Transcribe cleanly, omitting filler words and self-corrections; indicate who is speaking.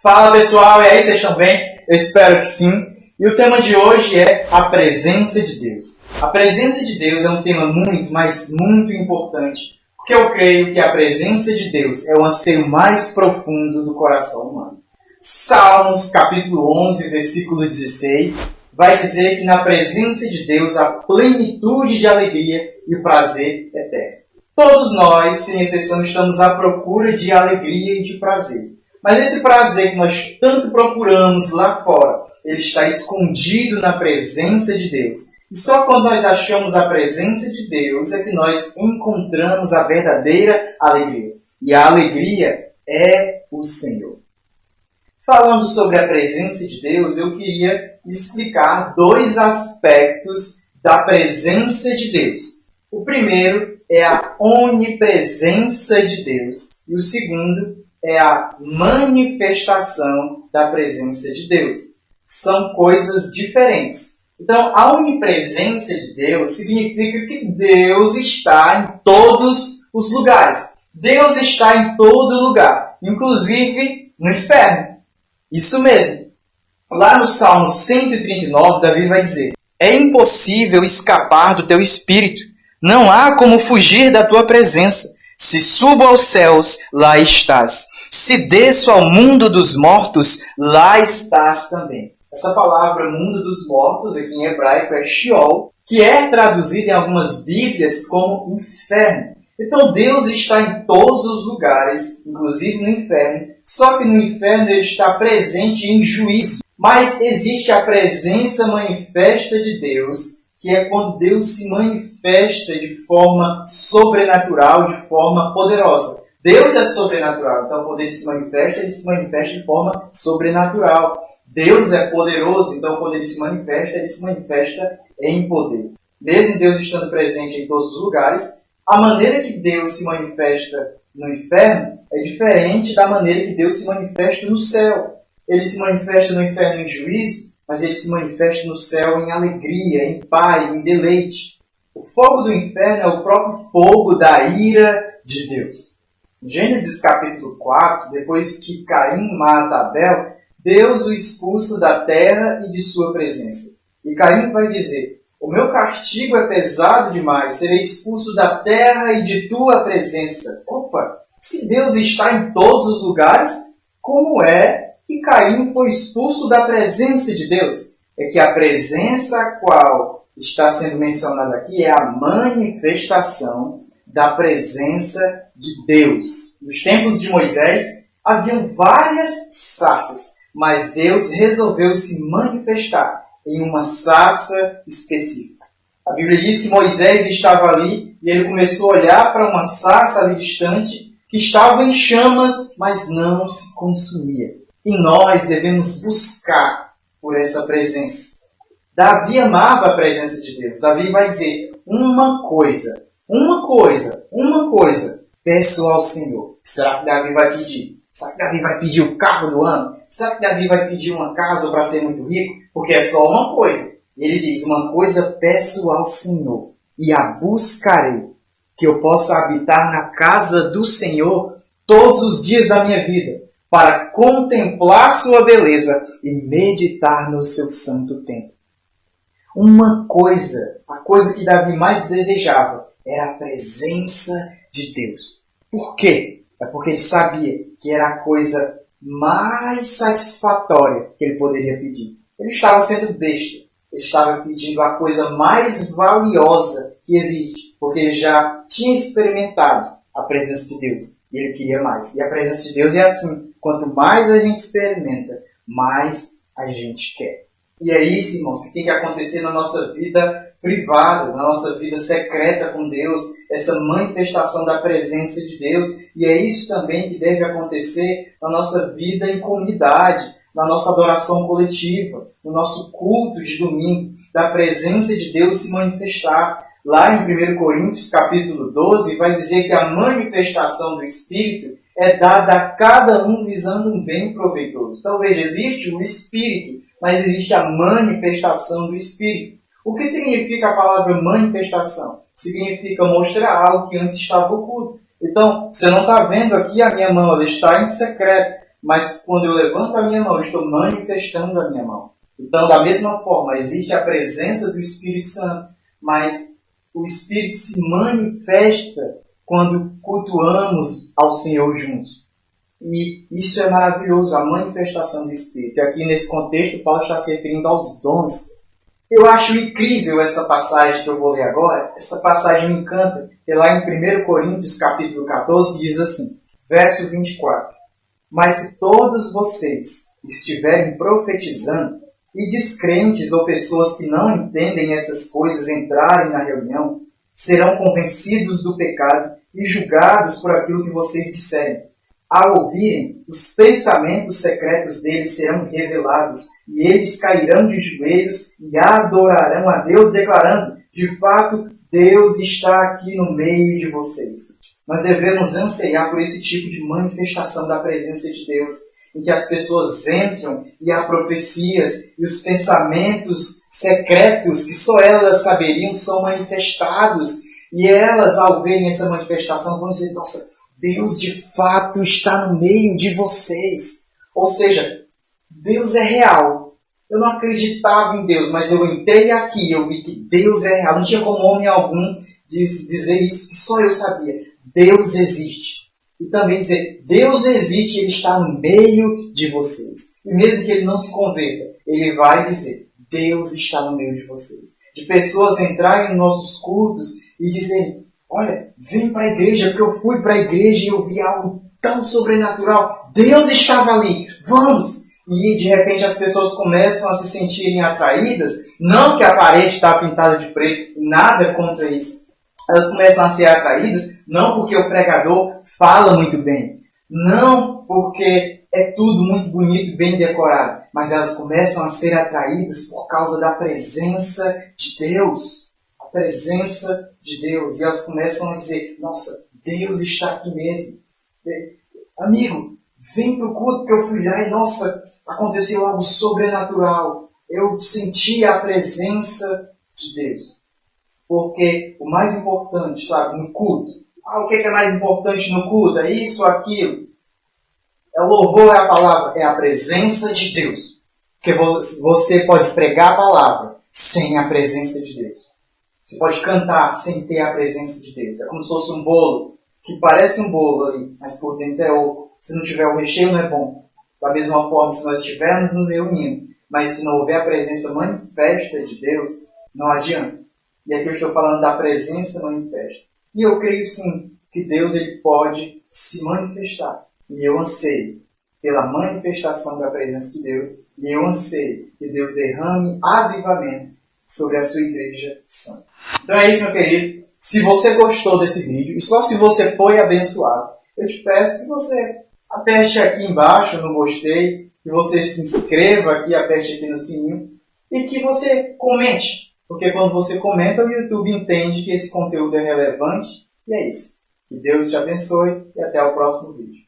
Speaker 1: Fala pessoal, e aí, vocês estão bem? Eu espero que sim. E o tema de hoje é a presença de Deus. A presença de Deus é um tema muito, mas muito importante, porque eu creio que a presença de Deus é o anseio mais profundo do coração humano. Salmos, capítulo 11, versículo 16, vai dizer que na presença de Deus há plenitude de alegria e prazer eterno. Todos nós, sem exceção, estamos à procura de alegria e de prazer. Mas esse prazer que nós tanto procuramos lá fora, ele está escondido na presença de Deus. E só quando nós achamos a presença de Deus é que nós encontramos a verdadeira alegria. E a alegria é o Senhor. Falando sobre a presença de Deus, eu queria explicar dois aspectos da presença de Deus. O primeiro é a onipresença de Deus. E o segundo é a manifestação da presença de Deus. São coisas diferentes. Então, a onipresença de Deus significa que Deus está em todos os lugares. Deus está em todo lugar, inclusive no inferno. Isso mesmo. Lá no Salmo 139, Davi vai dizer: é impossível escapar do teu espírito. Não há como fugir da tua presença. Se subo aos céus, lá estás. Se desço ao mundo dos mortos, lá estás também. Essa palavra mundo dos mortos, aqui em hebraico, é Sheol, que é traduzida em algumas bíblias como inferno. Então Deus está em todos os lugares, inclusive no inferno, só que no inferno ele está presente em juízo. Mas existe a presença manifesta de Deus, que é quando Deus se manifesta de forma sobrenatural, de forma poderosa. Deus é sobrenatural, então quando ele se manifesta de forma sobrenatural. Deus é poderoso, então quando ele se manifesta em poder. Mesmo Deus estando presente em todos os lugares, a maneira que Deus se manifesta no inferno é diferente da maneira que Deus se manifesta no céu. Ele se manifesta no inferno em juízo, mas ele se manifesta no céu em alegria, em paz, em deleite. O fogo do inferno é o próprio fogo da ira de Deus. Em Gênesis capítulo 4, depois que Caim mata Abel, Deus o expulsa da terra e de sua presença. E Caim vai dizer: o meu castigo é pesado demais, serei expulso da terra e de tua presença. Opa! Se Deus está em todos os lugares, como é que Caim foi expulso da presença de Deus? É que a presença a qual está sendo mencionada aqui é a manifestação da presença de Deus. Nos tempos de Moisés, haviam várias sarças, mas Deus resolveu se manifestar em uma sarça específica. A Bíblia diz que Moisés estava ali e ele começou a olhar para uma sarça ali distante que estava em chamas, mas não se consumia. E nós devemos buscar por essa presença. Davi amava a presença de Deus. Davi vai dizer: uma coisa, peço ao Senhor. Será que Davi vai pedir? Será que Davi vai pedir o carro do ano? Será que Davi vai pedir uma casa para ser muito rico? Porque é só uma coisa. Ele diz: uma coisa peço ao Senhor e a buscarei, que eu possa habitar na casa do Senhor todos os dias da minha vida, para contemplar sua beleza e meditar no seu santo templo. Uma coisa, a coisa que Davi mais desejava, era a presença de Deus. Por quê? É porque ele sabia que era a coisa mais satisfatória que ele poderia pedir. Ele estava sendo besta. Ele estava pedindo a coisa mais valiosa que existe, porque ele já tinha experimentado a presença de Deus. E ele queria mais. E a presença de Deus é assim. Quanto mais a gente experimenta, mais a gente quer. E é isso, irmãos, que tem que acontecer na nossa vida privada, na nossa vida secreta com Deus, essa manifestação da presença de Deus. E é isso também que deve acontecer na nossa vida em comunidade, na nossa adoração coletiva, no nosso culto de domingo, da presença de Deus se manifestar. Lá em 1 Coríntios, capítulo 12, vai dizer que a manifestação do Espírito é dada a cada um visando um bem proveitoso. Então, veja, existe o Espírito, mas existe a manifestação do Espírito. O que significa a palavra manifestação? Significa mostrar algo que antes estava oculto. Então, você não está vendo aqui a minha mão, ela está em secreto. mas quando eu levanto a minha mão, eu estou manifestando a minha mão. Então, da mesma forma, existe a presença do Espírito Santo, mas o Espírito se manifesta quando cultuamos ao Senhor juntos. E isso é maravilhoso, a manifestação do Espírito. E aqui nesse contexto, Paulo está se referindo aos dons. Eu acho incrível essa passagem que eu vou ler agora. Essa passagem me encanta. É lá em 1 Coríntios, capítulo 14, que diz assim, verso 24. Mas se todos vocês estiverem profetizando, e descrentes ou pessoas que não entendem essas coisas entrarem na reunião, serão convencidos do pecado e julgados por aquilo que vocês disserem. Ao ouvirem, os pensamentos secretos deles serão revelados, e eles cairão de joelhos e adorarão a Deus, declarando, de fato, Deus está aqui no meio de vocês. Nós devemos anseiar por esse tipo de manifestação da presença de Deus, em que as pessoas entram e há profecias e os pensamentos secretos que só elas saberiam são manifestados. E elas, ao verem essa manifestação, vão dizer, nossa, Deus de fato está no meio de vocês. Ou seja, Deus é real. Eu não acreditava em Deus, mas eu entrei aqui e eu vi que Deus é real. Não tinha como homem algum dizer isso, que só eu sabia. Deus existe. E também dizer, Deus existe, Ele está no meio de vocês. E mesmo que ele não se converta, ele vai dizer, Deus está no meio de vocês. De pessoas entrarem nos nossos cultos e dizerem, olha, vem para a igreja, porque eu fui para a igreja e eu vi algo tão sobrenatural. Deus estava ali, vamos! E de repente as pessoas começam a se sentirem atraídas, não que a parede está pintada de preto, nada contra isso. Elas começam a ser atraídas, não porque o pregador fala muito bem, não porque é tudo muito bonito e bem decorado, mas elas começam a ser atraídas por causa da presença de Deus. A presença de Deus. E elas começam a dizer, nossa, Deus está aqui mesmo. Amigo, vem para o culto, porque eu fui lá e, nossa, aconteceu algo sobrenatural. Eu senti a presença de Deus. Porque o mais importante, sabe, no culto. O que é mais importante no culto? É isso ou aquilo? É o louvor, é a palavra, é a presença de Deus. Porque você pode pregar a palavra sem a presença de Deus. Você pode cantar sem ter a presença de Deus. É como se fosse um bolo, que parece um bolo ali, mas por dentro é oco. Se não tiver o recheio, não é bom. Da mesma forma, se nós estivermos nos reunindo, mas se não houver a presença manifesta de Deus, não adianta. E aqui eu estou falando da presença manifesta. E eu creio sim que Deus ele pode se manifestar. E eu anseio pela manifestação da presença de Deus. E eu anseio que Deus derrame avivamento sobre a sua igreja santa. Então é isso, meu querido. Se você gostou desse vídeo, e só se você foi abençoado, eu te peço que você aperte aqui embaixo no gostei, que você se inscreva aqui, aperte aqui no sininho, e que você comente. Porque quando você comenta, o YouTube entende que esse conteúdo é relevante. E é isso. Que Deus te abençoe e até o próximo vídeo.